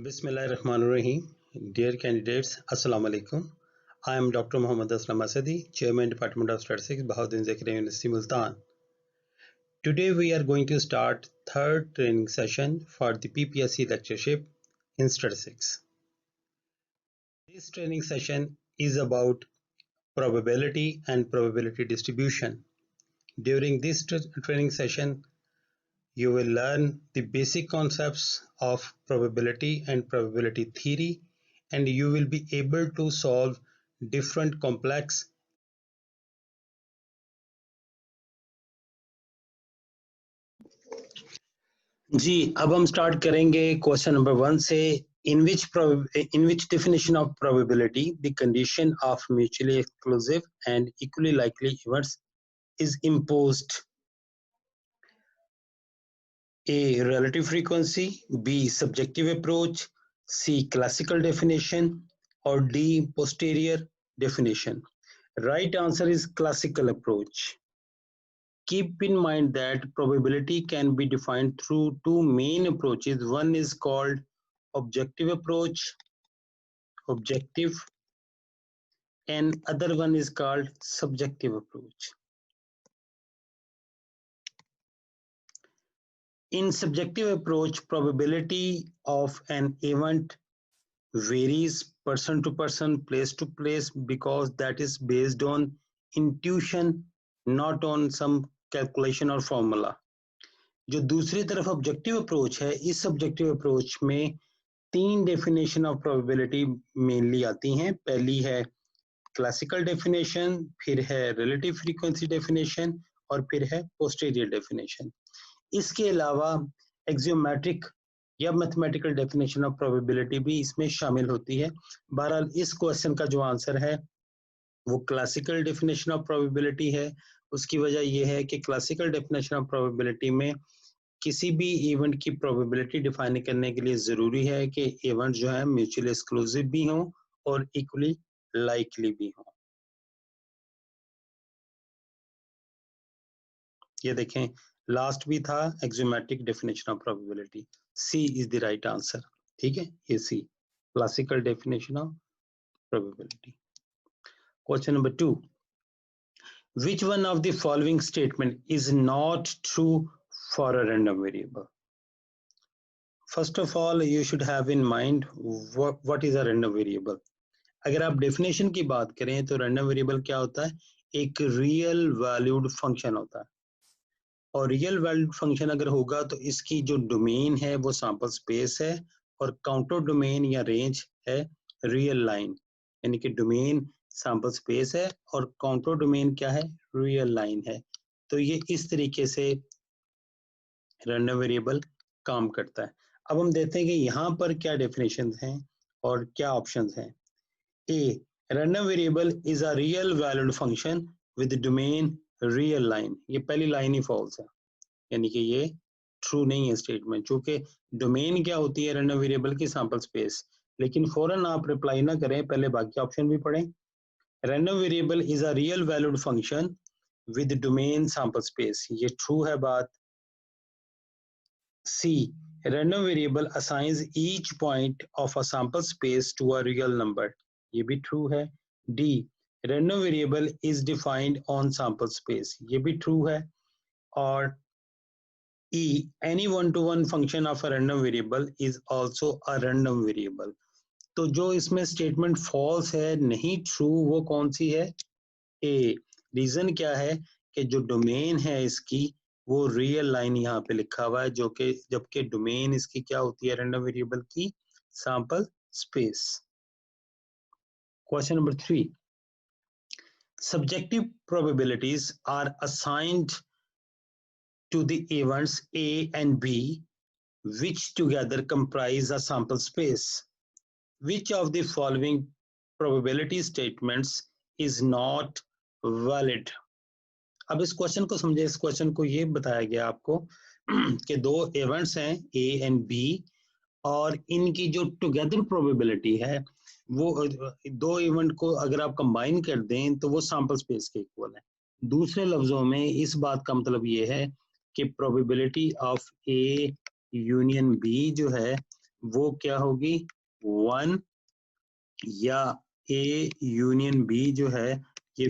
Bismillahirrahmanirrahim. Dear candidates, Assalamu alaikum. I am Dr. Muhammad Aslam Asadi, Chairman Department of Statistics, Bahauddin Zakariya University, Multan. Today we are going to start third training session for the PPSC lectureship in statistics. This training session is about probability and probability distribution. During this training session, you will learn the basic concepts of probability and probability theory, and you will be able to solve different complex जी अब हम start करेंगे question number 1 से in which definition of probability the condition of mutually exclusive and equally likely events is imposed. A. Relative frequency, B. Subjective approach, C. Classical definition, or D. Posterior definition. Right answer is classical approach. Keep in mind that probability can be defined through two main approaches. One is called objective approach, and other one is called subjective approach. In subjective approach, probability of an event varies person to person, place to place, because that is based on intuition, not on some calculation or formula. जो दूसरी तरफ objective approach है, इस objective approach में तीन definition of probability mainly आती हैं. पहली है क्लासिकल डेफिनेशन, फिर है रिलेटिव फ्रीक्वेंसी डेफिनेशन, और फिर है पोस्टीरियर डेफिनेशन. इसके अलावा एक्सियोमेट्रिक या मैथमेटिकल डेफिनेशन ऑफ प्रोबेबिलिटी भी इसमें शामिल होती है. बहरहाल इस क्वेश्चन का जो आंसर है वो क्लासिकल डेफिनेशन ऑफ प्रोबेबिलिटी है. उसकी वजह यह है कि क्लासिकल डेफिनेशन ऑफ प्रोबेबिलिटी में किसी भी इवेंट की प्रोबेबिलिटी डिफाइन करने के लिए जरूरी है कि इवेंट जो है म्यूचुअली एक्सक्लूसिव भी हों और इक्वली लाइकली भी हों. ये देखें, लास्ट भी था axiomatic definition of probability. C is the right answer. ठीक है, ये C classical definition of probability. Question number 2. Which one of the following statement is not true for a random variable? First of all, you should have in mind what is a random variable. अगर आप definition की बात करें तो random variable क्या होता है? एक रियल वैल्यूड फंक्शन होता है. और रियल वैल्यूड फंक्शन अगर होगा तो इसकी जो डोमेन है वो सैंपल स्पेस है, और काउंटर डोमेन या रेंज है रियल लाइन. यानी कि डोमेन सैंपल स्पेस है और काउंटर डोमेन क्या है? रियल लाइन है. तो ये इस तरीके से रैंडम वेरिएबल काम करता है. अब हम देखते हैं कि यहाँ पर क्या डेफिनेशन हैं और क्या ऑप्शंस हैं. A, random variable is a real valued function with domain real line. ये पहली लाइन ही फॉल्स है, यानी कि ये ट्रू नहीं है स्टेटमेंट, चूंकि डोमेन क्या होती है रैंडम वेरिएबल की? Sample space. लेकिन फौरन आप रिप्लाई ना करें, पहले बाकी ऑप्शन भी पढ़ें. Random variable is a real valued function with domain sample space, ये ट्रू है बात. सी, random variable assigns each point of a sample space to a real number, ये भी true है. D, random variable is defined on sample space, ये भी true है. और E, any one-to-one function of a random variable is also a random variable. तो जो इसमें स्टेटमेंट फॉल्स है, नहीं ट्रू, वो कौन सी है? ए. रीजन क्या है कि जो डोमेन है इसकी वो रियल लाइन यहाँ पे लिखा हुआ है, जो कि जबकि डोमेन इसकी क्या होती है रैंडम वेरिएबल की? Sample space. Question number 3. Subjective probabilities are assigned to the events A and B which together comprise a sample space. Which of the following probability statements is not valid? अब इस question को समझे. इस question को ये बताया गया आपको कि दो इवेंट्स हैं A एंड B, और इनकी जो टुगेदर प्रोबेबिलिटी है वो दो इवेंट को अगर आप कंबाइन कर दें तो वो सैंपल स्पेस के इक्वल है. दूसरे लफ्जों में इस बात का मतलब ये है कि probability of A union B जो है वो क्या होगी 1, या A यूनियन B जो है ये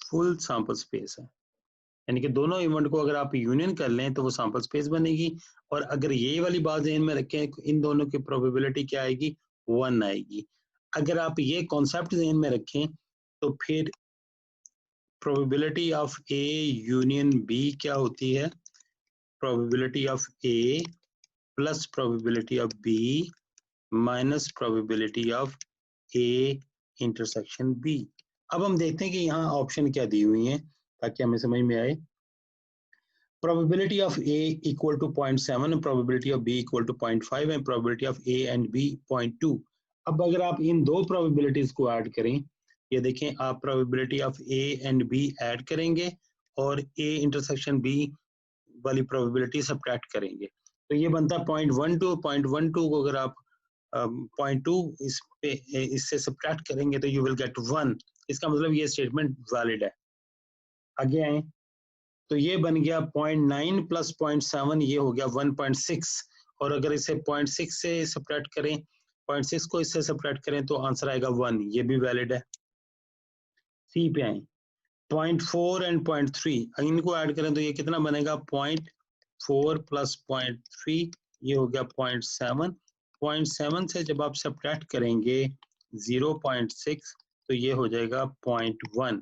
फुल सैंपल स्पेस है, यानी कि दोनों इवेंट को अगर आप यूनियन कर लें तो वो सैंपल स्पेस बनेगी। और अगर ये वाली बात ध्यान में रखें, इन दोनों की प्रोबेबिलिटी क्या आएगी 1 आएगी। अगर आप ये कॉन्सेप्ट ध्यान में रखें तो फिर probability of A union B क्या होती है, probability of A plus probability of B minus probability of A intersection B। अब हम देखते हैं कि यहाँ ऑप्शन क्या दी हुई हैं ताकि हमें समझ में आए। Probability of A equal to 0.7 and probability of B equal to 0.5 and probability of A and B 0.2। अब अगर आप इन दो probabilities को ऐड करें, ये देखें आप probability of A and B add करेंगे और A intersection B वाली probability subtract करेंगे, तो ये बनता है 0.12। 0.12 को अगर आप 0.2 इससे subtract करेंगे तो you will get 1। इसका मतलब ये statement valid है। आगे आए तो ये बन गया 0.9 प्लस 0.7, ये हो गया 1.6। और अगर इसे 0.6 से सब्ट्रैक्ट करें, 0.6 को इससे सब्ट्रैक्ट करें तो आंसर आएगा 1, ये भी वैलिड है। सी पे आए 0.4 एंड 0.3, इनको ऐड करें तो ये कितना बनेगा 0.4 प्लस 0.3, ये हो गया 0.7। 0.7 से जब आप सब्ट्रैक्ट करेंगे 0.6 तो ये हो जाएगा 0.1,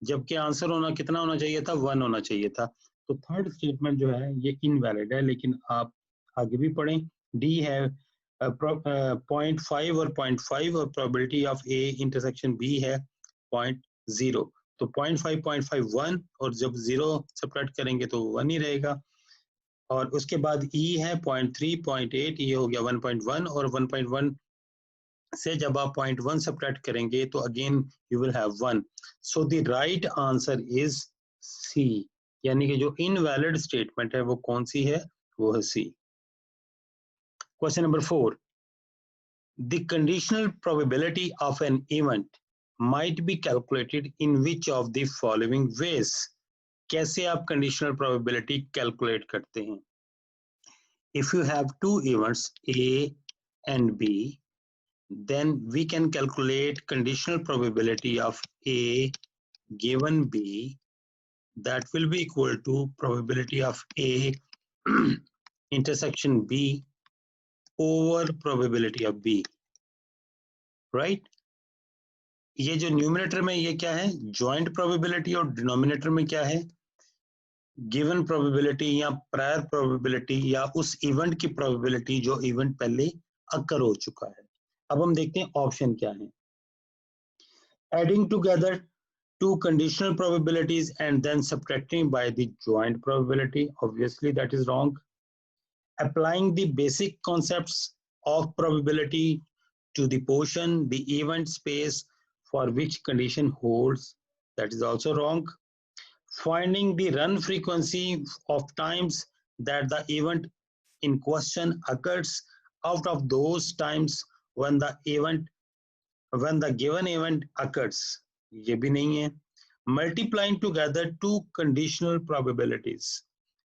जबकि आंसर होना कितना होना चाहिए था 1 होना चाहिए था। तो थर्ड स्टेटमेंट जो है ये इनवैलिड है, लेकिन आप आगे भी पढ़ें। डी है 0.5 और 0.5 और probability of A intersection B है 0.0, तो 0.5 0.5 1 और जब 0 सब्ट्रैक्ट करेंगे तो 1 ही रहेगा। और उसके बाद ई है 0.3 0.8, ये हो गया 1.1 और 1.1 से जब आप 0.1 सब्ट्रैक्ट करेंगे तो again you will have 1। So the right answer is C, यानी कि जो इनवैलिड स्टेटमेंट है वो कौन सी है, वो है C. Question number 4, the conditional probability of an event might be calculated in which of the following ways। कैसे आप कंडीशनल प्रोबेबिलिटी कैलकुलेट करते हैं? If you have two events A and B, then we can calculate conditional probability of A given B, that will be equal to probability of A intersection B over probability of B, right? ये जो numerator में ये क्या है, joint probability, और denominator में क्या है, गिवन प्रोबेबिलिटी या प्रायर प्रोबेबिलिटी या उस इवेंट की प्रोबेबिलिटी जो इवेंट पहले अकर हो चुका है। अब हम देखते हैं ऑप्शन क्या है। Adding together two conditional probabilities and then subtracting by the joint probability, obviously that is wrong. Applying the basic concepts of probability to the portion, the event space for which condition holds, that is also wrong. Finding the run frequency of times that the event in question occurs out of those times when the given event occurs, ये भी नहीं है। Multiplying together two conditional probabilities,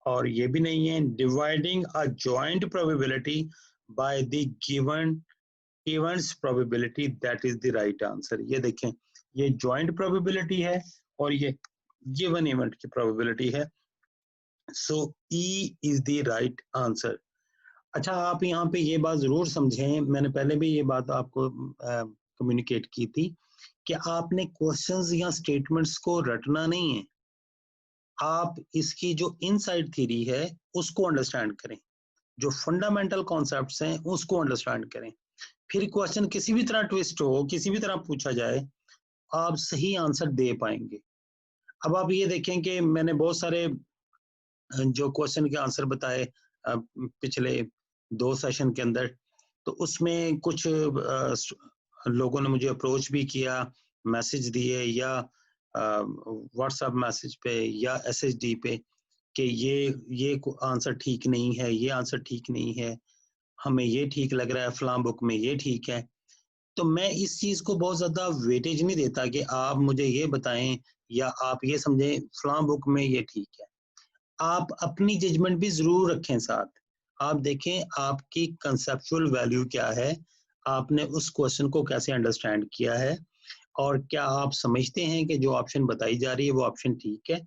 और ये भी नहीं है। Dividing a joint probability by the given events probability, that is the right answer। ये देखें, ये joint probability है और ये given event की probability है, so E is the right answer। अच्छा, आप यहाँ पे ये बात जरूर समझें, मैंने पहले भी ये बात आपको कम्युनिकेट की थी कि आपने क्वेश्चंस या स्टेटमेंट्स को रटना नहीं है, आप इसकी जो इनसाइड थ्योरी है उसको अंडरस्टैंड करें, जो फंडामेंटल कॉन्सेप्ट्स हैं उसको अंडरस्टैंड करें, फिर क्वेश्चन किसी भी तरह ट्विस्ट हो, किसी भी तरह पूछा जाए, आप सही आंसर दे पाएंगे। अब आप ये देखें कि मैंने बहुत सारे जो क्वेश्चन के आंसर बताए पिछले 2 सेशन के अंदर, तो उसमें कुछ लोगों ने मुझे अप्रोच भी किया, मैसेज दिए या व्हाट्सएप मैसेज पे या SHD पे कि ये आंसर ठीक नहीं है, ये आंसर ठीक नहीं है, हमें ये ठीक लग रहा है, फलां बुक में ये ठीक है। तो मैं इस चीज को बहुत ज्यादा वेटेज नहीं देता कि आप मुझे ये बताएं या आप ये समझें फलां बुक में ये ठीक है। आप अपनी जजमेंट भी जरूर रखें साथ, आप देखें आपकी कंसेप्चुअल वैल्यू क्या है, आपने उस क्वेश्चन को कैसे अंडरस्टैंड किया है, और क्या आप समझते हैं कि जो ऑप्शन बताई जा रही है वो ऑप्शन ठीक है।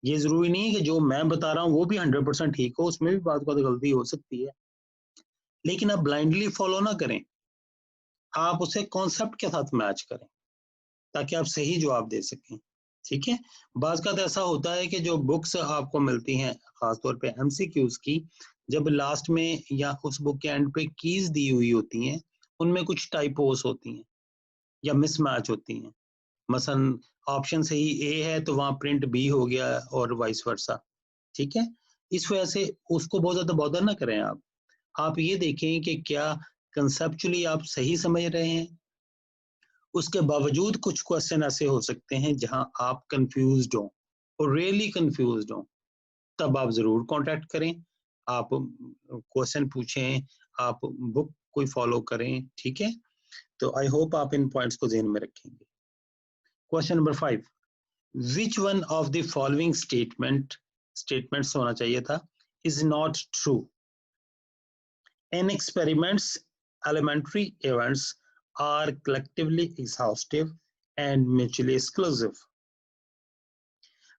ये जरूरी नहीं है कि जो मैं बता रहा हूँ वो भी 100% ठीक हो, उसमें भी बात गलती हो सकती है, लेकिन आप ब्लाइंडली फॉलो ना करें, आप उसे कॉन्सेप्ट के साथ मैच करें ताकि आप सही जवाब दे सकें। ठीक है, बाज़ का ऐसा होता है कि जो बुक्स आपको मिलती हैं खासतौर पे एमसीक्यूज की, जब लास्ट में या उस बुक के एंड पे कीज दी हुई होती हैं, उनमें कुछ टाइपोस होती हैं या मिसमैच होती हैं। मसलन ऑप्शन सही ए है तो वहां प्रिंट बी हो गया और वाइस वर्सा। ठीक है, इस वजह से उसको बहुत ज्यादा बॉदर ना करें आप ये देखें कि क्या कंसेप्चुअली आप सही समझ रहे हैं। उसके बावजूद कुछ क्वेश्चन ऐसे हो सकते हैं जहां आप कंफ्यूज्ड हो और रियली कंफ्यूज्ड हो, तब आप जरूर कांटेक्ट करें, आप क्वेश्चन पूछें, आप बुक कोई फॉलो करें। ठीक है, तो आई होप आप इन पॉइंट्स को ध्यान में रखेंगे। Question number 5, which one of the following statements होना चाहिए था, is not true. In experiments elementary events are collectively exhaustive and mutually exclusive.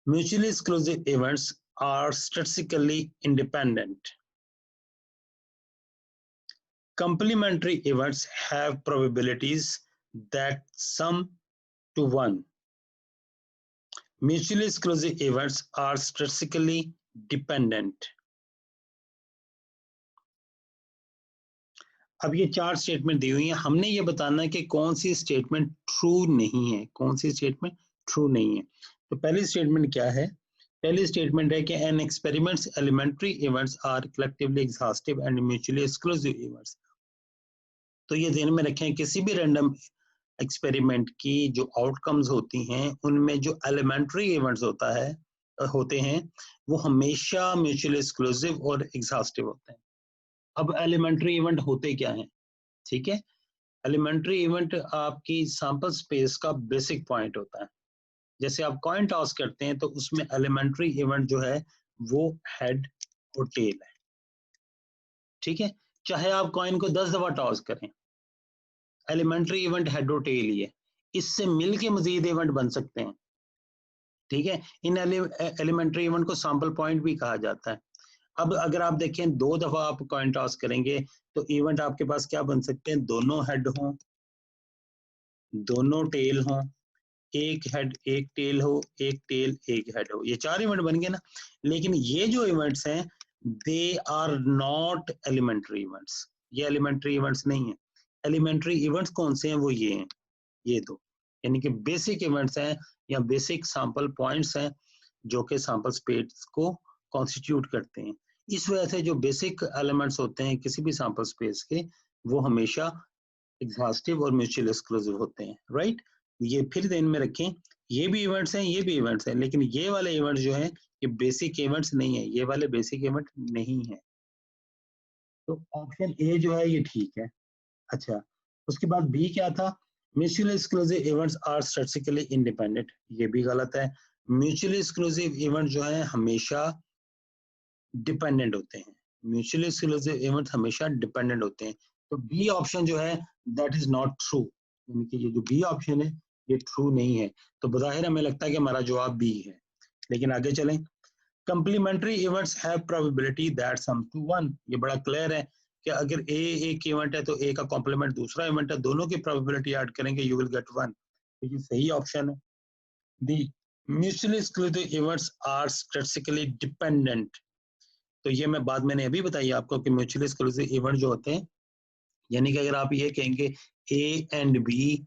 Mutually exclusive events are statistically independent. Complementary events have probabilities that sum to 1. Mutually exclusive events are statistically dependent. अब ये 4 statement दी हुई हैं, हमने ये बताना है कि कौन सी स्टेटमेंट ट्रू नहीं है, कौन सी स्टेटमेंट ट्रू नहीं है। तो पहली स्टेटमेंट क्या है, पहली स्टेटमेंट है कि an experiments elementary events are collectively exhaustive and mutually exclusive events. तो ये ध्यान में रखें, किसी भी रैंडम एक्सपेरिमेंट की जो आउटकम्स होती हैं उनमें जो एलिमेंट्री इवेंट्स होते हैं वो हमेशा म्यूचुअली एक्सक्लूसिव और एग्जॉस्टिव होते हैं। अब एलिमेंट्री इवेंट होते क्या हैं, ठीक है, एलिमेंट्री इवेंट आपकी सैंपल स्पेस का बेसिक पॉइंट होता है। जैसे आप कॉइन टॉस करते हैं तो उसमें एलिमेंट्री इवेंट जो है वो हेड और टेल है। ठीक है, चाहे आप कॉइन को 10 दफा टॉस करें, एलिमेंट्री इवेंट हेड और टेल ही है, इससे मिलके मजीद इवेंट बन सकते हैं। ठीक है, इन एलिमेंट्री इवेंट को सैंपल पॉइंट भी कहा जाता है। अब अगर आप देखें 2 दफा आप कॉइन टॉस करेंगे तो इवेंट आपके पास क्या बन सकते हैं, दोनों हेड हों, दोनों टेल हों, एक हेड एक टेल हो, एक टेल एक हेड हो, ये 4 इवेंट बन गए ना। लेकिन ये जो इवेंट्स हैं they are not elementary events, ये एलिमेंट्री इवेंट्स नहीं है। एलिमेंट्री इवेंट्स कौन से हैं, वो ये हैं, ये दो, यानी कि बेसिक इवेंट्स हैं या बेसिक सैंपल पॉइंट्स हैं जो कि सैंपल स्पेस को कॉन्स्टिट्यूट करते हैं। इस वजह से जो बेसिक एलिमेंट्स होते हैं किसी भी सैंपल स्पेस के, वो हमेशा एग्जॉस्टिव और म्यूचुअल एक्सक्लूसिव होते हैं, राइट। ये फिर ध्यान में रखें, ये भी इवेंट्स हैं, ये भी इवेंट्स हैं, लेकिन ये वाले इवेंट्स जो हैं ये बेसिक इवेंट्स नहीं है, ये वाले बेसिक इवेंट नहीं है। तो ऑप्शन ए जो है ये ठीक है। अच्छा, उसके बाद बी क्या था, mutually exclusive events are statistically independent, ये भी गलत है। म्यूचुअली एक्सक्लूसिव इवेंट जो है हमेशा डिपेंडेंट होते हैं, म्यूचुअली एक्सक्लूसिव इवेंट्स हमेशा डिपेंडेंट होते हैं। तो बी ऑप्शन जो है दैट इज नॉट ट्रू, यानी कि ये जो बी ऑप्शन है ये ट्रू नहीं है। तो बज़ाहिर हमें लगता है कि हमारा जवाब बी है, लेकिन आगे चलें। Complementary events have probability that sum to 1, ये बड़ा क्लियर है कि अगर ए एक इवेंट है तो ए का कॉम्प्लीमेंट दूसरा इवेंट है, दोनों की प्रोबेबिलिटी ऐड करेंगे यू विल गेट 1, तो ये सही ऑप्शन है। The mutually exclusive events are statistically dependent, तो ये मैंने अभी बताई आपको कि म्यूचुअली एक्सक्लूसिव इवेंट जो होते हैं, यानी कि अगर आप ये कहेंगे A and B,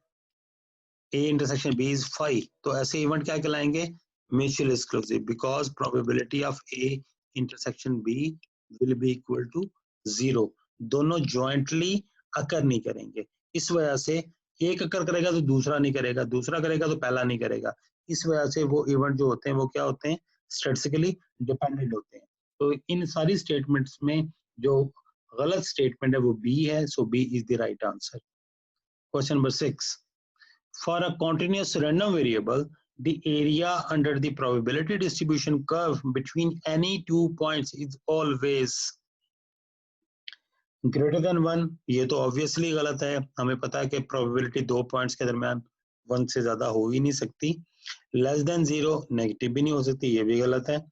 A intersection B is 5, तो ऐसे इवेंट क्या कहलाएंगे, mutually exclusive, because probability of A intersection B will be equal to 0, दोनों जॉइंटली अकर नहीं करेंगे। इस वजह से एक अकर करेगा तो दूसरा नहीं करेगा, दूसरा करेगा तो पहला नहीं करेगा। इस वजह से वो इवेंट जो होते हैं वो क्या होते हैं, स्टैटिस्टिकली डिपेंडेंट होते हैं। तो इन सारी स्टेटमेंट्स में जो गलत स्टेटमेंट है वो बी है, so B is the right answer. Question number 6, for a continuous random variable, the area under the probability distribution curve between any 2 points is always, greater than 1 ये तो ऑब्वियसली गलत है, हमें पता है कि प्रोबेबिलिटी 2 पॉइंट्स के दरमियान 1 से ज्यादा हो ही नहीं सकती। लेस देन 0 नेगेटिव भी नहीं हो सकती, ये भी गलत है।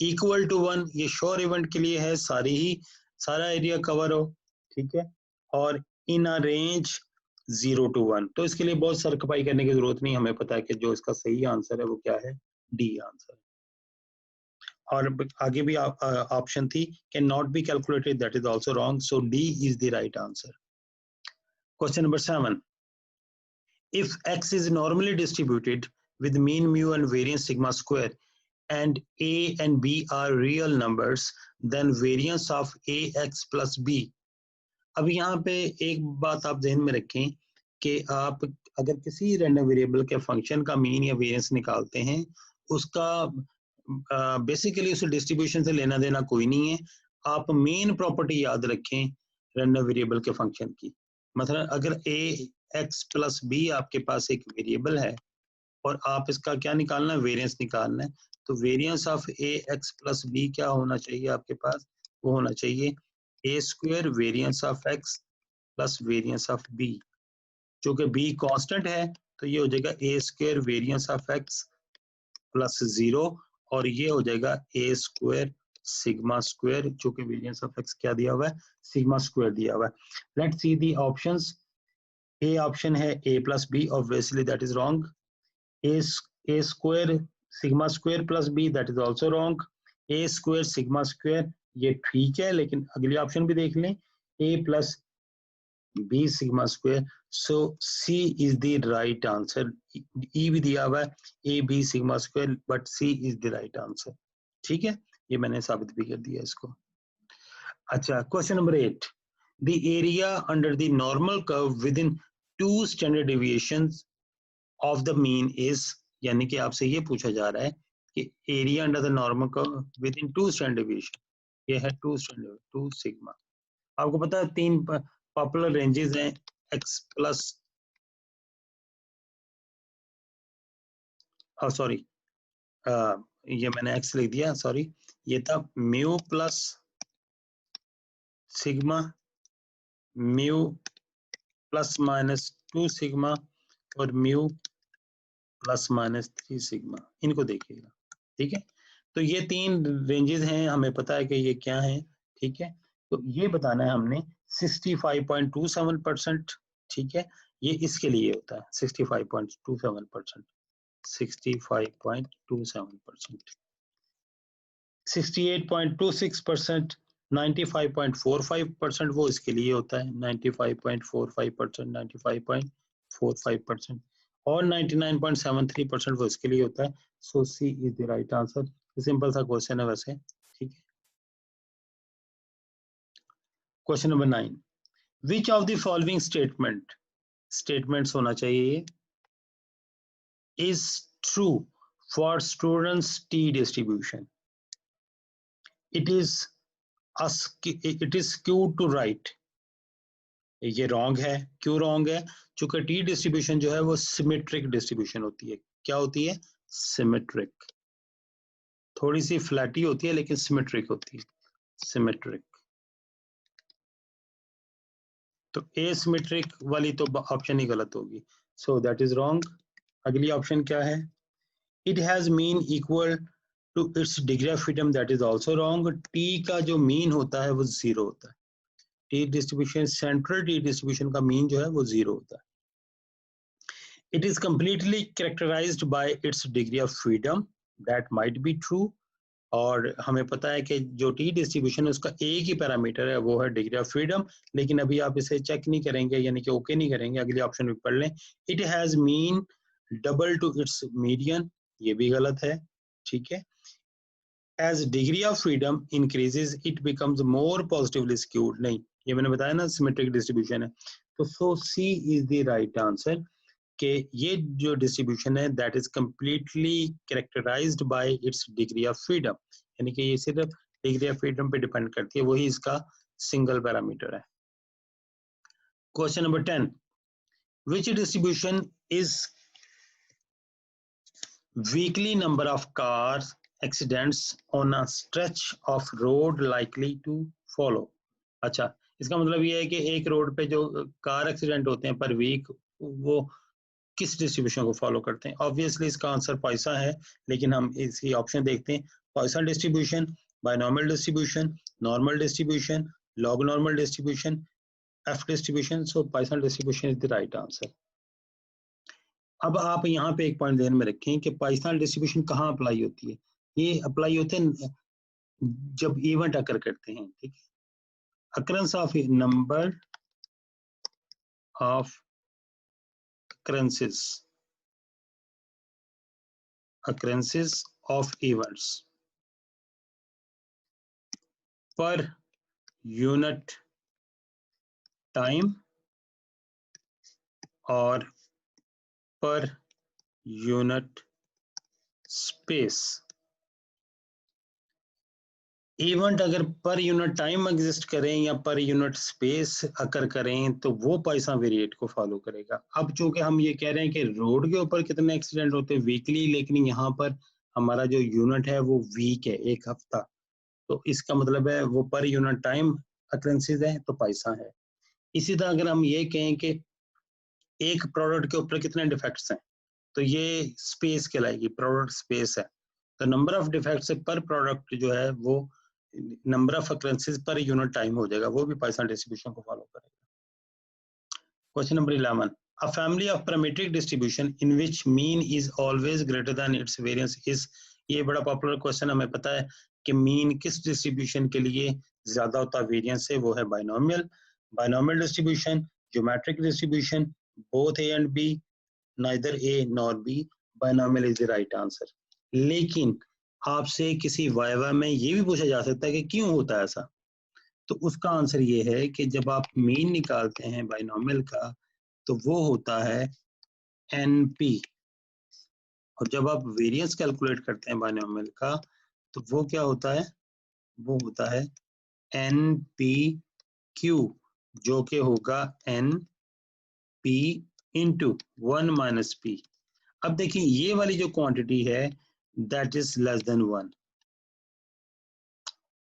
इक्वल टू 1 ये श्योर इवेंट के लिए है, सारा एरिया कवर हो, ठीक है। और इन अ रेंज 0 to 1, तो इसके लिए बहुत सरखपाई करने की जरूरत नहीं, हमें पता है कि जो इसका सही आंसर है वो क्या है, डी आंसर। और आगे भी ऑप्शन थी can not be calculated, that is also wrong, so D is the right answer. Question number 7, if x is normally distributed with mean mu and variance sigma square and a and b are real numbers, then variance of ax plus b। अब यहाँ पे एक बात आप ध्यान में रखें कि आप अगर किसी रैंडम वेरिएबल के फंक्शन का मीन या वेरिएंस निकालते हैं, उसका बेसिकली उस डिस्ट्रीब्यूशन से लेना देना कोई नहीं है। आप मेन प्रॉपर्टी याद रखें रैंडम वेरिएबल के फंक्शन की। मतलब अगर ए एक्स प्लस बी आपके पास एक वेरिएबल है और आप इसका क्या निकालना है, वेरिएंस निकालना है, तो variance of A X plus B क्या होना चाहिए आपके पास, वो होना चाहिए A square variance of X plus variance of B. चूंकि बी कांस्टेंट है तो ये हो जाएगा A square variance of X plus 0, और ये हो जाएगा ए स्क्वायर सिग्मा स्क्वायर, जो कि वेरिएंस ऑफ एक्स क्या दिया हुआ है, सिग्मा स्क्वायर दिया हुआ है। Let's see the options. A option है A plus B, obviously that is wrong. A square sigma square plus B, that is also wrong. A square sigma square ये ठीक है, लेकिन अगली ऑप्शन भी देख लें, A plus B sigma square, so C is the right answer. E भी दिया हुआ है A B sigma square, but C is the right answer. ठीक है, ये मैंने साबित भी कर दिया इसको। अच्छा, question number 8, the area under the normal curve with in 2 standard deviations of the mean is, यानी कि आपसे ये पूछा जा रहा है कि area under the normal curve with in 2 standard deviation, ये है 2 स्टैंडर्ड 2 सिग्मा। आपको पता है 3 पॉपुलर रेंजेस हैं, एक्स प्लस सॉरी ये मैंने एक्स लिख दिया, सॉरी, ये था mu plus sigma, mu plus minus 2 sigma और म्यू प्लस माइनस 3 सिग्मा। इनको देखिएगा, ठीक है। तो ये 3 रेंजेस हैं, हमें पता है कि ये क्या है, ठीक है। तो ये बताना है हमने 65.27%, ठीक है। ये इसके लिए होता है 65.27%, 65.27%, 68.26%, 95.45% वो इसके लिए होता है, 95.45%, 95.45%, और 99.73% वो इसके लिए होता है। So C is the right answer. Simple सा क्वेश्चन है वैसे, ठीक है। Question number 9, which of the following statements होना चाहिए is true for students T distribution. It is skewed to right, ये रॉन्ग है। क्यों रॉन्ग है? चूंकि टी डिस्ट्रीब्यूशन जो है वो सिमेट्रिक डिस्ट्रीब्यूशन होती है। क्या होती है? सिमेट्रिक। थोड़ी सी फ्लैटी होती है लेकिन सिमेट्रिक होती है, सिमेट्रिक। तो एसिमेट्रिक वाली तो ऑप्शन ही गलत होगी, सो दैट इज रॉन्ग। अगली ऑप्शन क्या है? It has mean equal to its degree of freedom, that is also wrong. T का जो मीन होता है वो 0 होता है। T distribution, central T distribution का मीन जो है वो 0 होता है। It is completely characterized by its degree of freedom, that might be true। और हमें पता है कि जो टी डिस्ट्रीब्यूशन है उसका एक ही पैरामीटर है, वो है डिग्री ऑफ फ्रीडम। लेकिन अभी आप इसे चेक नहीं करेंगे, यानी कि ओके नहीं करेंगे। अगली ऑप्शन भी पढ़ लें, it has mean double to its median, ये भी गलत है, ठीक है। As degree of freedom increases it becomes more positively skewed, नहीं, ये मैंने बताया ना सिमेट्रिक डिस्ट्रीब्यूशन है। तो so C is the right answer कि ये जो डिस्ट्रीब्यूशन है that is completely characterized by its degree of freedom, यानी कि ये सिर्फ डिग्री ऑफ फ्रीडम पे डिपेंड करती है, वही इसका सिंगल पैरामीटर है। Question number 10, which distribution is weekly number of cars accidents on a stretch of road likely to follow. अच्छा, इसका मतलब ये है कि एक रोड पे जो कार एक्सीडेंट होते हैं पर वीक, वो किस डिस्ट्रीब्यूशन को फॉलो करते हैं? ऑब्वियसली इसका आंसर पैसा है, लेकिन हम इसकी ऑप्शन देखते हैं। Poisson distribution, binomial distribution, normal distribution, log normal distribution, F distribution. So Poisson distribution is the right answer. अब आप यहाँ पे एक पॉइंट ध्यान में रखें कि पाइथन डिस्ट्रीब्यूशन कहाँ अप्लाई होती है। ये अप्लाई होते हैं जब इवेंट अकर करते हैं, ठीक है। Occurrence of number of occurrences of events per unit time और per unit space। इवेंट अगर पर यूनिट टाइम एग्जिस्ट करें या पर यूनिट स्पेस अकर करें तो वो पैसा वेरिएट को फॉलो करेगा। अब चूंकि हम ये कह रहे हैं कि रोड के ऊपर कितने एक्सीडेंट होते हैं वीकली, लेकिन यहाँ पर हमारा जो यूनिट है वो वीक है, एक हफ्ता, तो इसका मतलब है वो पर यूनिट टाइम अकरेंसेस है तो पैसा है। इसी तरह अगर हम ये कहें कि एक प्रोडक्ट के ऊपर कितने डिफेक्ट्स हैं तो ये स्पेस कहलाएगी, प्रोडक्ट स्पेस है। तो number of defects per product जो है वो number of occurrences per unit time हो जाएगा, वो भी पाइथन डिस्ट्रीब्यूशन को फॉलो करेगा। Question number 11, a family of parametric distribution in which mean is always greater than its variance is। ये बड़ा पॉपुलर क्वेश्चन, हमें पता है कि मीन किस डिस्ट्रीब्यूशन के लिए ज्यादा होता है वेरिएंस से, वो है binomial. Binomial distribution, geometric distribution, both A and B, neither A nor B, binomial is the right answer। लेकिन आपसे किसी वाइवा में ये भी पूछा जा सकता है कि क्यों होता है ऐसा, तो उसका आंसर ये है कि जब आप मीन निकालते हैं बाइनोमियल का तो वो होता है NP, और जब आप वेरिएंस कैलकुलेट करते हैं बाइनोमियल का तो वो क्या होता है, वो होता है NPQ, जो कि होगा NP इंटू 1 माइनस P। अब देखिए ये वाली जो क्वांटिटी है दैट इज लेस देन 1,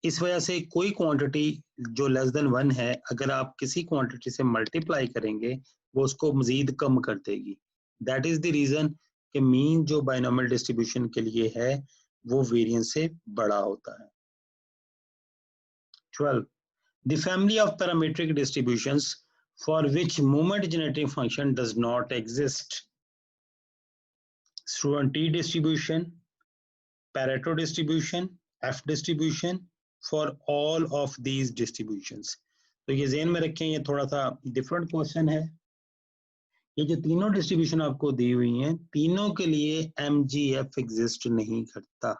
इस वजह से कोई क्वांटिटी जो लेस देन 1 है अगर आप किसी क्वांटिटी से मल्टीप्लाई करेंगे वो उसको मजीद कम कर देगी। दैट इज द रीजन कि मीन जो बाइनोमियल डिस्ट्रीब्यूशन के लिए है वो वेरिएंस से बड़ा होता है। 12, the family of parametric distributions for which moment generating function does not exist। Student, T distribution, Pareto distribution, F distribution, for all of these distributions। तो ये ज़हन में रखें, ये थोड़ा सा डिफरेंट क्वेश्चन है। ये जो तीनों डिस्ट्रीब्यूशन आपको दी हुई हैं तीनों के लिए MGF एग्जिस्ट नहीं करता।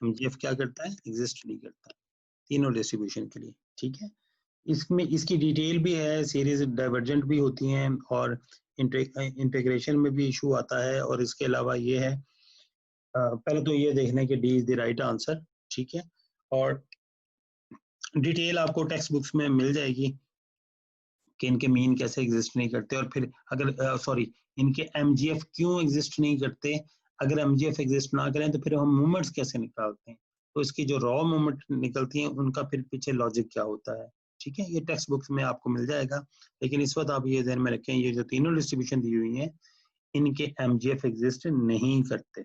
MGF क्या करता है, एग्जिस्ट नहीं करता तीनों डिस्ट्रीब्यूशन के लिए, ठीक है। इसमें इसकी डिटेल भी है, सीरीज डाइवर्जेंट भी होती हैं और इंटीग्रेशन में भी इशू आता है। और इसके अलावा ये है, पहले तो ये देखने कि D is the right answer, ठीक है। और डिटेल आपको टेक्स्ट बुक्स में मिल जाएगी कि इनके मीन कैसे एग्जिस्ट नहीं करते, और फिर अगर सॉरी इनके MGF क्यों एग्जिस्ट नहीं करते। अगर MGF एग्जिस्ट ना करें तो फिर हम मूवमेंट्स कैसे निकालते हैं, तो इसकी जो रॉ मूवमेंट निकलती हैं उनका फिर पीछे लॉजिक क्या होता है, ठीक है। ये टेक्स्ट बुक्स में आपको मिल जाएगा, लेकिन इस वक्त आप ये ध्यान में रखें ये जो तीनों डिस्ट्रीब्यूशन दी हुई हैं इनके MGF एग्जिस्ट नहीं करते।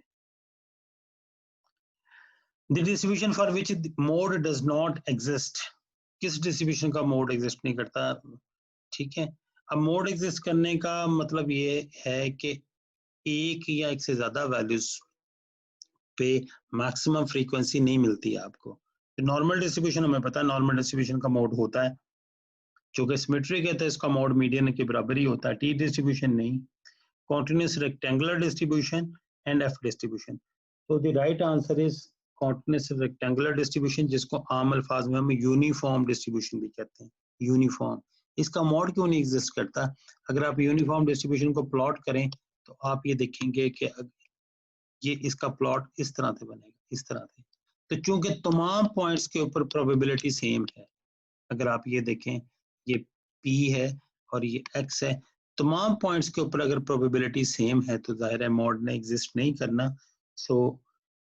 The distribution for which mode does not exist, किस डिस्ट्रीब्यूशन का मोड एग्जिस्ट नहीं करता, ठीक है। अब मोड एग्जिस्ट करने का मतलब ये है कि एक या एक से ज्यादा वैल्यूज पे मैक्सिमम फ्रीक्वेंसी नहीं मिलती है आपको। नॉर्मल डिस्ट्रीब्यूशन हमें पता है नॉर्मल डिस्ट्रीब्यूशन का मोड होता है, चूंकि सिमेट्रिक है तो इसका मोड मीडियन के बराबर ही होता है। टी डिस्ट्रीब्यूशन नहीं, continuous rectangular distribution and F distribution। So the right answer is continuous rectangular distribution, जिसको आम अल्फाज में हम यूनिफॉर्म डिस्ट्रीब्यूशन भी कहते हैं। यूनिफॉर्म, इसका मोड क्यों नहीं एग्जिस्ट करता। अगर आप यूनिफॉर्म डिस्ट्रीब्यूशन को प्लॉट करें तो आप ये देखेंगे कि ये इसका प्लॉट इस तरह से बनेगा, इस तरह से। तो चूंकि तमाम पॉइंट्स के ऊपर प्रोबेबिलिटी सेम है, अगर आप ये देखें ये P है और ये X है, तमाम पॉइंट्स के ऊपर अगर प्रोबेबिलिटी सेम है तो जाहिर है मॉड ने एग्जिस्ट नहीं करना। सो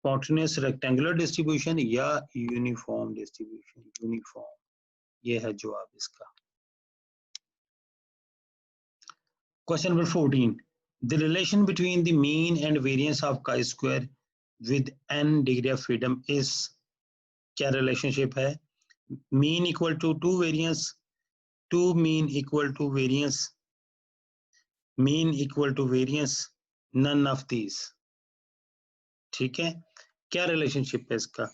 कॉन्टिन्यूअस रेक्टेंगुलर डिस्ट्रीब्यूशन या यूनिफॉर्म डिस्ट्रीब्यूशन, यूनिफॉर्म ये है जवाब इसका। Question number 14, the relation between the mean and variance of chi square with n degree of freedom is, क्या रिलेशनशिप है? Mean equal to 2 variance, 2 mean equal to variance, mean equal to variance, none of these. ठीक है, क्या relationship है इसका?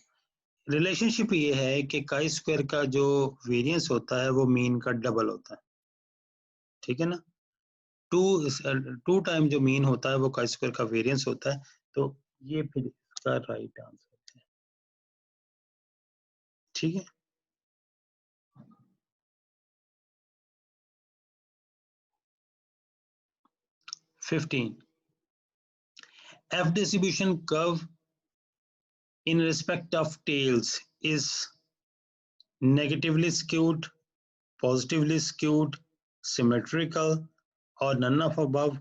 Relationship ये है कि chi स्क्वायर का जो वेरिएंस होता है वो मीन का डबल होता है। ठीक है ना, टू टाइम जो मीन होता है वो chi स्क्वायर का वेरिएंस होता है। तो ये फिर इसका राइट आंसर है। ठीक है, fifteen, F distribution curve in respect of tails is negatively skewed, positively skewed, symmetrical और none of above।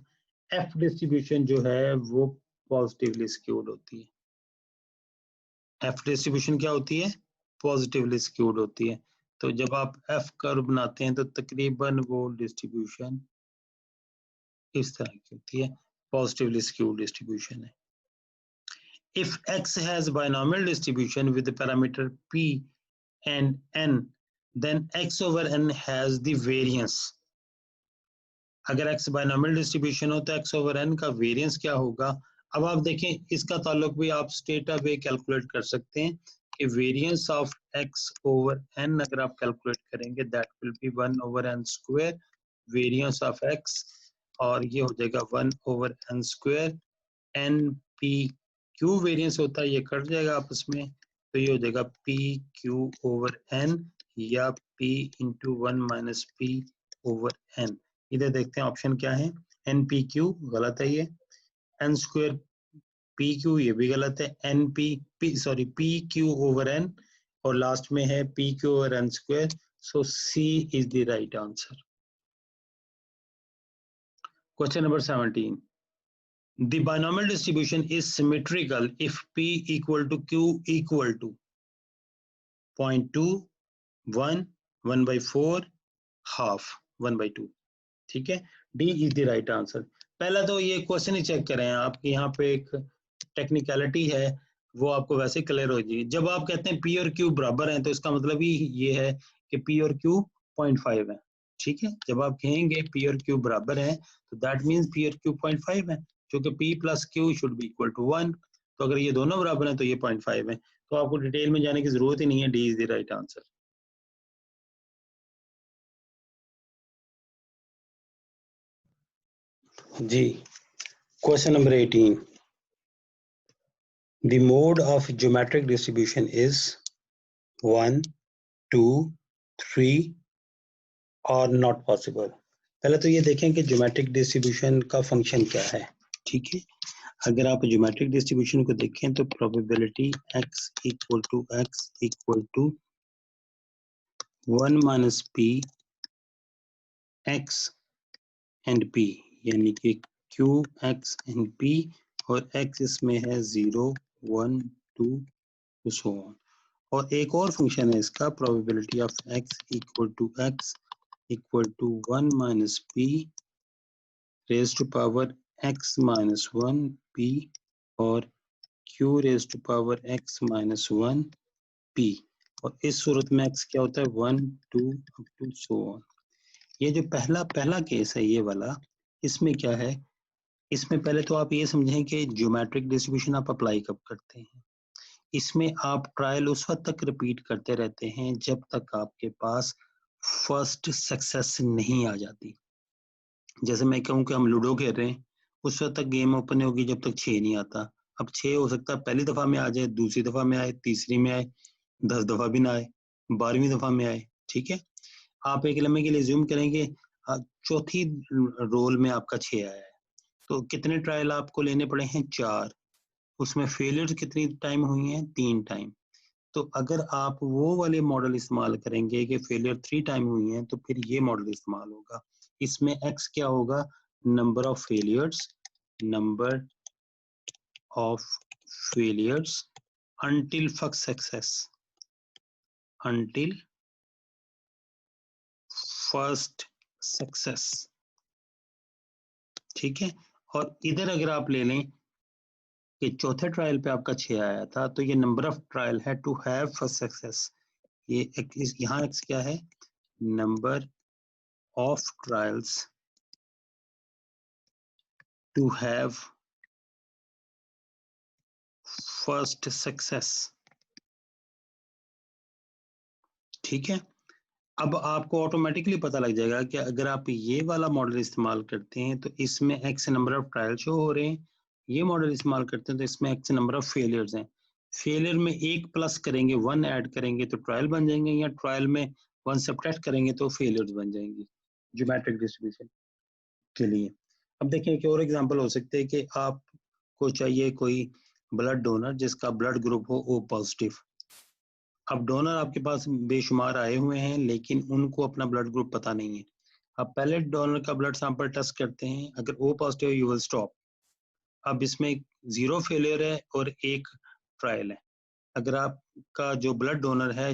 F distribution जो है वो positively skewed होती है। F distribution क्या होती है? Positively skewed होती है। तो जब आप F कर्व बनाते हैं तो तकरीबन वो डिस्ट्रीब्यूशन इस तरह की होती है, positively skewed distribution है। If X has binomial distribution with the parameter P and N, then X over N has the variance। अगर X बाइनोमियल डिस्ट्रीब्यूशन हो तो X over N का वेरिएंस क्या होगा? अब आप देखें इसका ताल्लुक भी आप स्ट्रेट अवे कैलकुलेट कर सकते हैं कि variance of X over N अगर आप कैलकुलेट करेंगे that will be 1 over N square variance of X, और ये हो जाएगा 1 over N square N P Q variance होता है, ये कट जाएगा आपस में, तो ये हो जाएगा P Q over N या P into 1 minus P over N। इधर देखते हैं ऑप्शन क्या है, एन पी क्यू गलत है, ये एन स्क्वायर पी क्यू ये भी गलत है, n p p q over n, और लास्ट में है p q over n square. So C is the right answer. Question number 17, the binomial distribution is symmetrical if p equal to q equal to 0.2 1 1 by 4 half 1 by 2। ठीक है, D is the right answer. पहला तो ये question ही check करें आप, यहाँ पे एक टेक्निकलिटी है वो आपको वैसे क्लियर हो जाएगी। जब आप कहते हैं पी और क्यू बराबर हैं तो इसका मतलब ही ये है कि पी और क्यू 0.5 है। ठीक है, जब आप कहेंगे पी और क्यू बराबर है तो दैट मीन्स पी और क्यू 0.5 है, क्योंकि p plus q should be equal to 1। तो अगर ये दोनों बराबर हैं तो ये 0.5 है, तो आपको डिटेल में जाने की जरूरत ही नहीं है, D is the right answer. जी, question number 18, the mode of geometric distribution is 1 2 3 और not possible। पहले तो ये देखें कि ज्योमेट्रिक डिस्ट्रीब्यूशन का फंक्शन क्या है। ठीक है, अगर आप ज्योमेट्रिक डिस्ट्रीब्यूशन को देखें तो probability x equal to x equal to 1 minus p x and p, यानी कि q x एंड p, और x इसमें है 0 1 2 सो ऑन। और एक और फंक्शन है इसका, probability of x equal to x equal to 1 minus p raise to power x minus 1 p और q raise to power x minus 1 p, और इस सूरत में x क्या होता है 1 2 अप टू सो ऑन। ये जो पहला केस है ये वाला, इसमें क्या है, इसमें पहले तो आप ये समझें कि ज्योमेट्रिक डिस्ट्रीब्यूशन आप अप्लाई कब करते हैं। इसमें आप ट्रायल उस वक्त तक रिपीट करते रहते हैं जब तक आपके पास फर्स्ट सक्सेस नहीं आ जाती। जैसे मैं कहूँ कि हम लूडो खेल रहे हैं, उस वक्त तक गेम ओपन होगी जब तक 6 नहीं आता। अब 6 हो सकता है पहली दफा में आ जाए, दूसरी दफा में आए, तीसरी में आए, 10 दफा भी ना आए, 12वीं दफा में आए। ठीक है, आप एक लम्हे के लिए ज्यूम करेंगे चौथी रोल में आपका 6 आया है, तो कितने ट्रायल आपको लेने पड़े हैं 4, उसमें फेलियर कितनी टाइम हुई हैं 3 टाइम। तो अगर आप वो वाले मॉडल इस्तेमाल करेंगे कि फेलियर 3 टाइम हुई हैं तो फिर ये मॉडल इस्तेमाल होगा। इसमें x क्या होगा, number of failures, number of failures until first success, until first success, ठीक है। और इधर अगर आप ले लें कि चौथे ट्रायल पे आपका 6 आया था, तो ये नंबर ऑफ ट्रायल है टू हैव फर्स्ट सक्सेस। ये यहाँ x क्या है, number of trials to have first success, ठीक है। अब आपको ऑटोमेटिकली पता लग जाएगा कि अगर आप ये वाला मॉडल इस्तेमाल करते हैं तो इसमें x number of trial show हो रहे हैं, ये मॉडल इस्तेमाल करते हैं तो इसमें x नंबर ऑफ फेलियर्स हैं। फेलियर में एक प्लस करेंगे, 1 ऐड करेंगे तो ट्रायल बन जाएंगे, या ट्रायल में 1 सब्ट्रैक्ट करेंगे तो फेलियर्स बन जाएंगे ज्योमेट्रिक डिस्ट्रीब्यूशन के लिए। अब देखें एक और एग्जांपल हो सकते हैं कि आपको चाहिए कोई ब्लड डोनर जिसका ब्लड ग्रुप हो O पॉजिटिव। अब डोनर आपके पास बेशुमार आए हुए हैं लेकिन उनको अपना ब्लड ग्रुप पता नहीं है। अब पहले डोनर का ब्लड सैंपल टेस्ट करते हैं, अगर O positive you will stop. अब इसमें 0 फेलियर है और 1 ट्रायल है। अगर आपका जो ब्लड डोनर है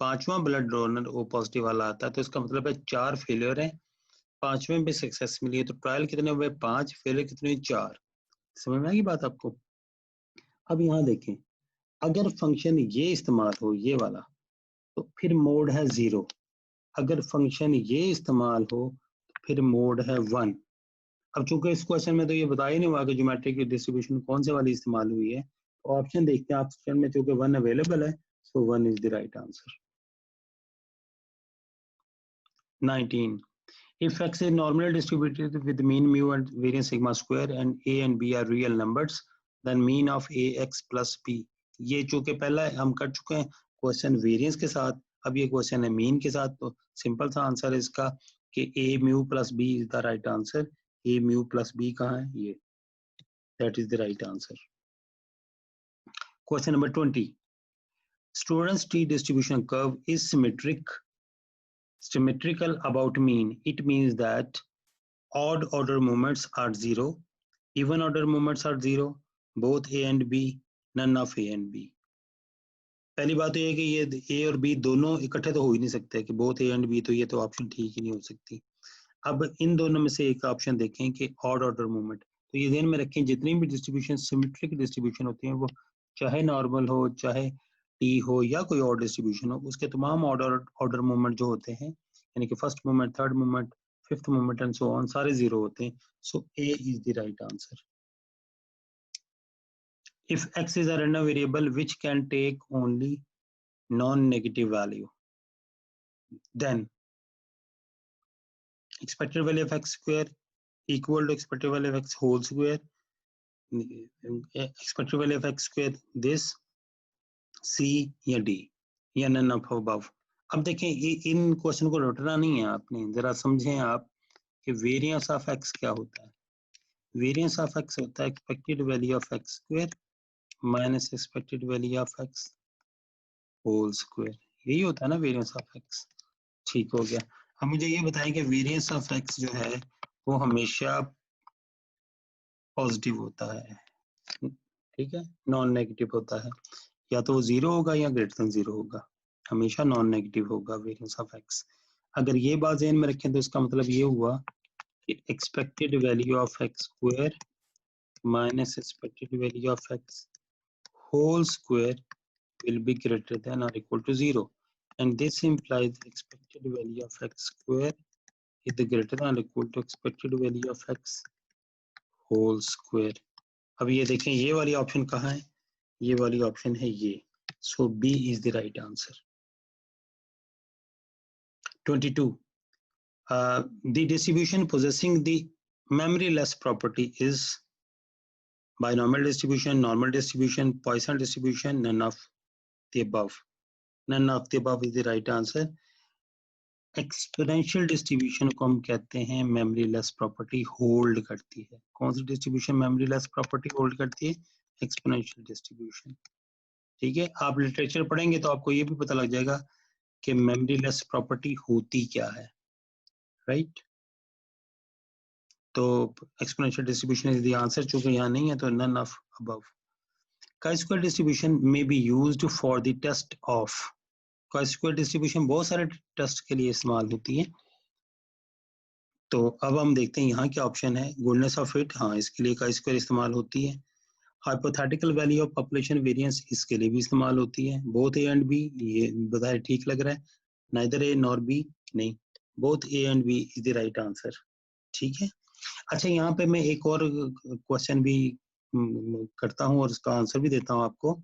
5वां ब्लड डोनर O पॉजिटिव वाला आता है तो इसका मतलब है 4 फेलियर है, 5वें में सक्सेस मिली है, तो ट्रायल कितने हुए 5, फेलियर कितने हुए 4। समझ में आएगी बात आपको। अब यहाँ देखें, अगर फंक्शन ये इस्तेमाल हो ये वाला तो फिर मोड है 0, अगर फंक्शन ये इस्तेमाल हो तो फिर मोड है 1। अब चूंकि इस क्वेश्चन में तो ये बताया ही नहीं हुआ कि ज्योमेट्रिक डिस्ट्रीब्यूशन कौन से वाली इस्तेमाल हुई है, तो ऑप्शन देखते हैं ऑप्शन में, चूंकि 1 अवेलेबल है सो 1 is the right answer. 19. If x is normally distributed with mean mu and variance sigma square and a and b are real numbers, then mean of ax plus b. ये चूंकि पहला हम कर चुके हैं क्वेश्चन वेरिएंस के साथ, अब ये क्वेश्चन है मीन के साथ, तो सिंपल सा आंसर है इसका कि a mu plus b is the right answer. a mu plus b कहाँ है, ये, that is the right answer. Question number 20. Students t distribution curve is symmetrical about mean. It means that odd order moments are 0, even order moments are 0, both a and b, none of a and b. पहली बात तो ये है कि ये a और b दोनों इकट्ठे तो हो ही नहीं सकते कि both a and b, तो ये तो ऑप्शन ठीक ही नहीं हो सकती। अब इन दोनों में से एक ऑप्शन देखें कि ऑड ऑर्डर मूवमेंट, तो ये ध्यान में रखें जितनी भी डिस्ट्रीब्यूशन सिमेट्रिक डिस्ट्रीब्यूशन होती है वो चाहे नॉर्मल हो चाहे टी हो या कोई और डिस्ट्रीब्यूशन हो, उसके तमाम ऑर्डर मूवमेंट जो होते हैं यानी कि first movement, third movement, fifth movement and so on सारे 0 होते हैं। So A is the right answer. If x is a random variable which can take only non-negative value, then expected value of x square equal to expected value of x whole square, expected value of x square this, C या D या none of above। अब देखें इन question को रटना नहीं है आपने, जरा समझें आप कि वेरिएंस ऑफ x क्या होता है। वेरिएंस ऑफ x होता है expected value of x square minus expected value of x whole square, यही होता है ना वेरिएंस ऑफ x। ठीक हो गया। अब मुझे ये बताएं कि वेरिएंस ऑफ x जो है वो हमेशा पॉजिटिव होता है, ठीक है, नॉन नेगेटिव होता है, या तो 0 होगा या ग्रेटर देन 0 होगा, हमेशा नॉन नेगेटिव होगा वेरिएंस ऑफ x। अगर ये बात ध्यान में रखें तो इसका मतलब ये हुआ कि expected value of x square minus expected value of x whole square will be greater than or equal to 0, and this implies expected value of x square is greater than or equal to expected value of x whole square। अब ये देखें ये वाली option कहाँ है, ये वाली option है ये, so B is the right answer। 22. The distribution possessing the memoryless property is binomial distribution, normal distribution, Poisson distribution, none of the above। None of the above is the right answer। Exponential distribution को हम कहते हैं memory less property hold करती है। कौन सी distribution memoryless property hold करती है, एक्सपोनेंशियल डिस्ट्रीब्यूशन। ठीक है, आप लिटरेचर पढ़ेंगे तो आपको ये भी पता लग जाएगा कि मेमोरी लेस प्रॉपर्टी होती क्या है, राइट। तो exponential distribution is the answer, चूंकि यहाँ नहीं है तो none of above. chi-square distribution may be used for the test of काई स्क्वायर डिस्ट्रीब्यूशन बहुत सारे टेस्ट के लिए इस्तेमाल होती है। तो अब हम देखते हैं यहाँ क्या ऑप्शन है, गुडनेस ऑफ फिट, हाँ इसके लिए काई स्क्वायर इस्तेमाल होती है। Hypothetical value of population variance, इसके लिए भी इस्तेमाल होती है। बोथ ए एंड बी, ये बताए ठीक लग रहा है, नाइदर ए नॉर बी, नहीं, both A and B is the right answer. ठीक है, अच्छा यहाँ पे मैं एक और क्वेश्चन भी करता हूँ और उसका आंसर भी देता हूँ आपको।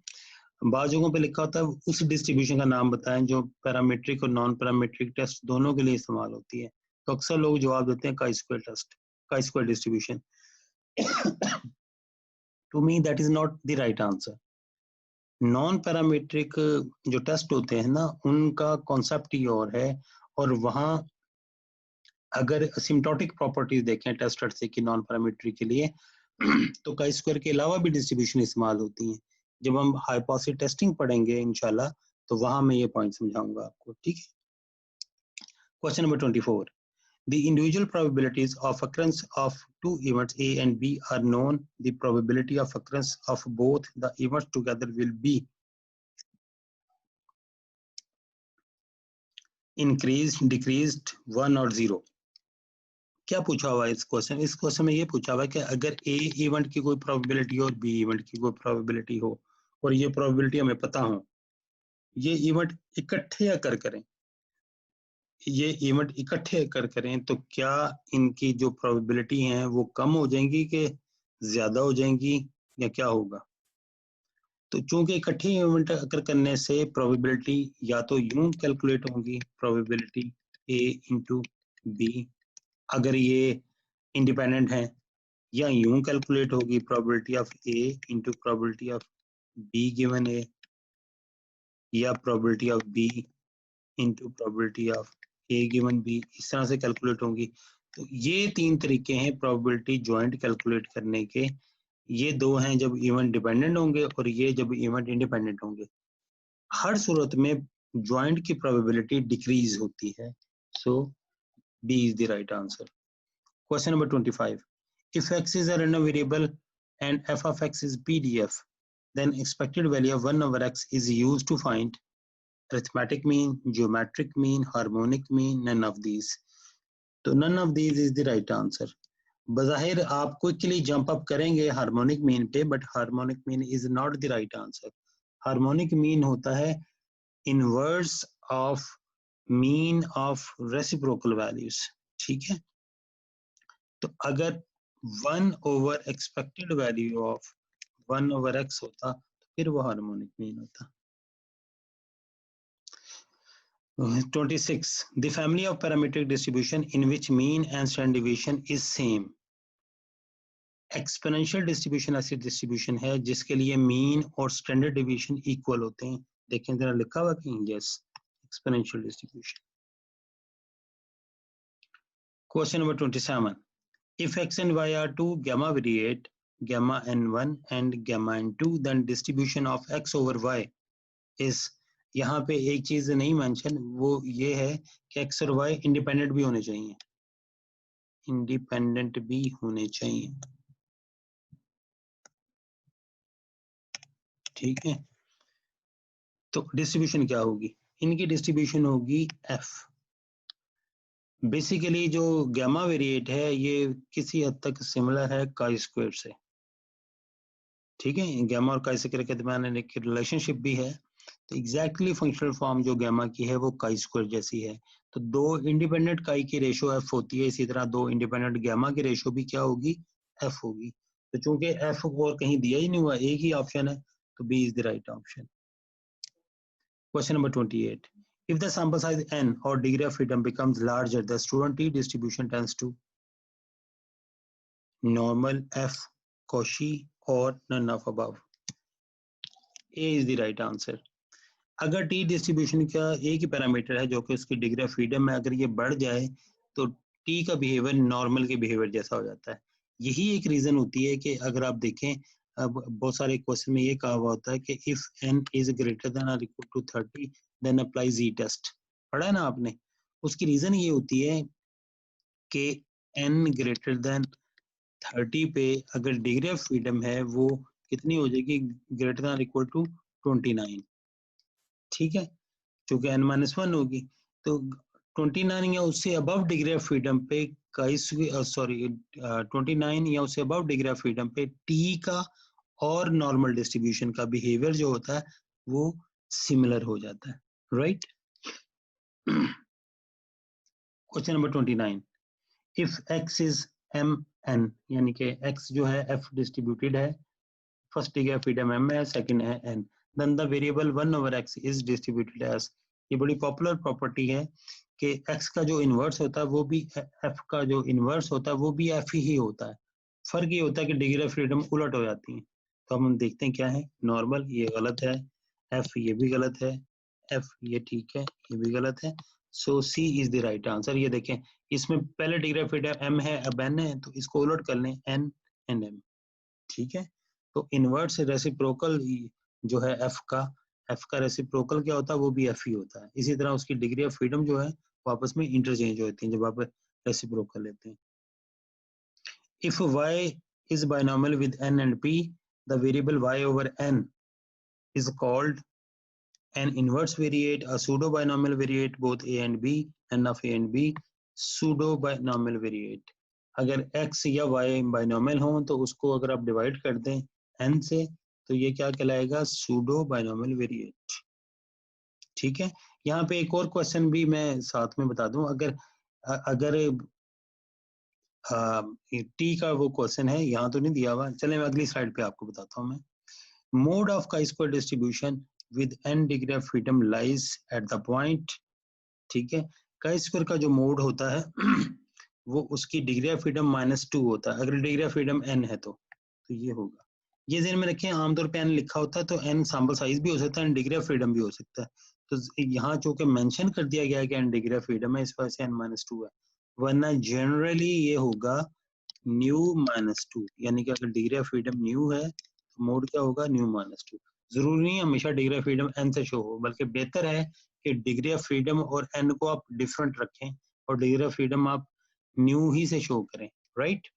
बाज़ जगहों पे लिखा होता है उस डिस्ट्रीब्यूशन का नाम बताएं जो पैरामीट्रिक और नॉन पैरामीट्रिक टेस्ट दोनों के लिए इस्तेमाल होती है, तो अक्सर लोग जवाब देते हैं chi square test, chi square distribution. To me that is not the right answer. Non parametric जो टेस्ट होते हैं ना, उनका कॉन्सेप्ट ही और है, और वहाँ अगर असिम्प्टोटिक प्रॉपर्टीज देखें टेस्ट से कि नॉन पैरामीट्रिक के लिए तो काई स्क्वायर के अलावा भी डिस्ट्रीब्यूशन इस्तेमाल होती हैं। जब हम हाइपोथेसिस टेस्टिंग पढ़ेंगे इंशाल्लाह, तो वहां मैं ये पॉइंट समझाऊंगा आपको। ठीक है, question number 24, the individual probabilities of occurrence of two events A and B are known. The probability of occurrence of both the events together will be increased, decreased, 1 और 0। क्या पूछा हुआ है इस क्वेश्चन में ये पूछा हुआ है कि अगर ए इवेंट की कोई प्रोबेबिलिटी हो और बी इवेंट की कोई प्रोबेबिलिटी हो, और ये प्रोबेबिलिटी हमें पता हो, ये इवेंट इकट्ठे अकर करें, ये इवेंट इकट्ठे अकर करें, तो क्या इनकी जो प्रोबेबिलिटी है वो कम हो जाएंगी कि ज्यादा हो जाएंगी, या क्या होगा? तो चूंकि इकट्ठे इवेंट अकर करने से प्रोबेबिलिटी या तो यूं कैलकुलेट होगी, प्रोबेबिलिटी ए इंटू बी अगर ये इंडिपेंडेंट है, या यूं कैलकुलेट होगी probability of A into probability of B given A, या probability of B into probability of A given B, इस तरह से कैलकुलेट होंगी। तो ये तीन तरीके हैं प्रोबेबिलिटी ज्वाइंट कैलकुलेट करने के। ये दो हैं जब इवेंट डिपेंडेंट होंगे, और ये जब इवेंट इंडिपेंडेंट होंगे। हर सूरत में ज्वाइंट की प्रोबेबिलिटी डिक्रीज होती है। So B is the right answer. Question number 25, if x is a random variable and f of x is PDF, then expected value of 1 over x is used to find arithmetic mean, geometric mean, harmonic mean, none of these. तो none of these is the right answer. बज़ाहिर आप quickly jump up करेंगे harmonic mean पे, but harmonic mean is not the right answer. Harmonic mean होता है inverse of mean of reciprocal values. ठीक है, तो अगर 1 over expected value of 1 over x होता तो फिर वो हार्मोनिक मीन होता। 26, the family of parametric distribution in which mean and standard deviation is same. Exponential distribution ऐसी डिस्ट्रीब्यूशन है जिसके लिए मीन और स्टैंडर्ड डिवीजन इक्वल होते हैं। देखें जरा लिखा हुआ कहीं, yes, exponential distribution. Question number 27, if x and y are two gamma variate, gamma n1 and gamma n2, then distribution of x over y is, यहाँ पे एक चीज नहीं मेंशन, वो ये है कि x और y इंडिपेंडेंट भी होने चाहिए, इंडिपेंडेंट भी होने चाहिए। ठीक है, तो डिस्ट्रीब्यूशन क्या होगी? इनकी डिस्ट्रीब्यूशन होगी f। बेसिकली जो गैमा वेरिएट है ये किसी हद तक सिमिलर है काई स्क्वायर से। ठीक है, गैमा और काई स्क्वायर के दरमियान एक रिलेशनशिप भी है। तो एग्जैक्टली फंक्शनल फॉर्म जो गैमा की है वो काई स्क्वायर जैसी है। तो दो इंडिपेंडेंट काई की रेशो एफ होती है, इसी तरह दो इंडिपेंडेंट गैमा की रेशो भी क्या होगी? एफ होगी। तो चूंकि एफ और कहीं दिया ही नहीं हुआ, एक ही ऑप्शन है, तो B is the right option. Question number 28, if the sample size n or degree of freedom becomes larger, the student t distribution tends to normal, f, Cauchy, or none of above. A is the right answer. अगर T distribution का एक ही parameter है जो कि उसकी degree of freedom है, अगर ये बढ़ जाए तो टी का बिहेवियर नॉर्मल के बिहेवियर जैसा हो जाता है। यही एक रीजन होती है कि अगर आप देखें, अब बहुत सारे क्वेश्चन में ये कहा हुआ होता है कि if n is greater than और equal to 30 then apply Z test. पढ़ा है ना आपने? उसकी रीजन ये होती है कि n ग्रेटर देन 30 पे अगर डिग्री ऑफ फ्रीडम है वो कितनी हो जाएगी? Greater than equal to 29। ठीक है, चूंकि n-1 होगी तो 29 या उससे अबव डिग्री ऑफ फ्रीडम पे सॉरी 29 या उससे अबव डिग्री ऑफ फ्रीडम पे टी का और नॉर्मल डिस्ट्रीब्यूशन का बिहेवियर जो होता है वो सिमिलर हो जाता है, right. Question number 29, if x is mn, यानी कि x जो है f डिस्ट्रीब्यूटेड है, first degree of freedom m है, सेकंड है n, then the variable 1/x is distributed as, ये बड़ी पॉपुलर प्रॉपर्टी है कि x का जो इनवर्स होता है वो भी f का जो इनवर्स होता है वो भी f ही होता है, फर्क ये होता है कि डिग्री ऑफ फ्रीडम उलट हो जाती है। तो हम देखते हैं क्या है, नॉर्मल ये गलत है, f ये भी गलत है, f ये ठीक है, ये भी गलत है, सो C is the right answer. ये देखें इसमें पहले डिग्री ऑफ फ्रीडम m है, अब n है, तो इसको उलट कर लें n and m, ठीक है। तो इनवर्स रेसिप्रोकल जो है f का रेसिप्रोकल क्या होता है, वो भी f ही होता है। इसी तरह उसकी डिग्री ऑफ फ्रीडम जो है वो आपस में इंटरचेंज होती है जब आप रेसिप्रोकल लेते हैं। If y is binomial with n and p, the variable y over n is called an inverse variate, a pseudo binomial variate, both a and b, n of a and b, pseudo binomial variate। अगर x या y binomial हो तो उसको अगर आप divide कर दें n से तो ये क्या कहलाएगा, सूडो बाइनोमियल वेरिएट, ठीक है। यहाँ पे एक और क्वेश्चन भी मैं साथ में बता दूं, अगर टी का वो क्वेश्चन है, यहाँ तो नहीं दिया हुआ, चले मैं अगली स्लाइड पे आपको बताता हूँ। मैं मोड ऑफ का square distribution with n degree of freedom lies at the point, ठीक है। का स्क्वायर का जो मोड होता है वो उसकी डिग्री ऑफ फ्रीडम -2 होता है, अगर डिग्री ऑफ फ्रीडम n है तो ये होगा। ये ध्यान में रखें, आमतौर पे n लिखा होता है तो n सैंपल साइज भी हो सकता है, डिग्री ऑफ फ्रीडम भी हो सकता है। तो यहाँ चूंकि मेंशन कर दिया गया है कि n डिग्री ऑफ फ्रीडम है, इस वजह से n-2 है, वरना जनरली ये होगा ν-2, यानी कि अगर डिग्री ऑफ फ्रीडम न्यू है तो मोड क्या होगा, ν-2। जरूरी नहीं हमेशा डिग्री ऑफ फ्रीडम n से शो हो, बल्कि बेहतर है कि डिग्री ऑफ फ्रीडम और n को आप डिफरेंट रखें और डिग्री ऑफ फ्रीडम आप न्यू ही से शो करें, राइट।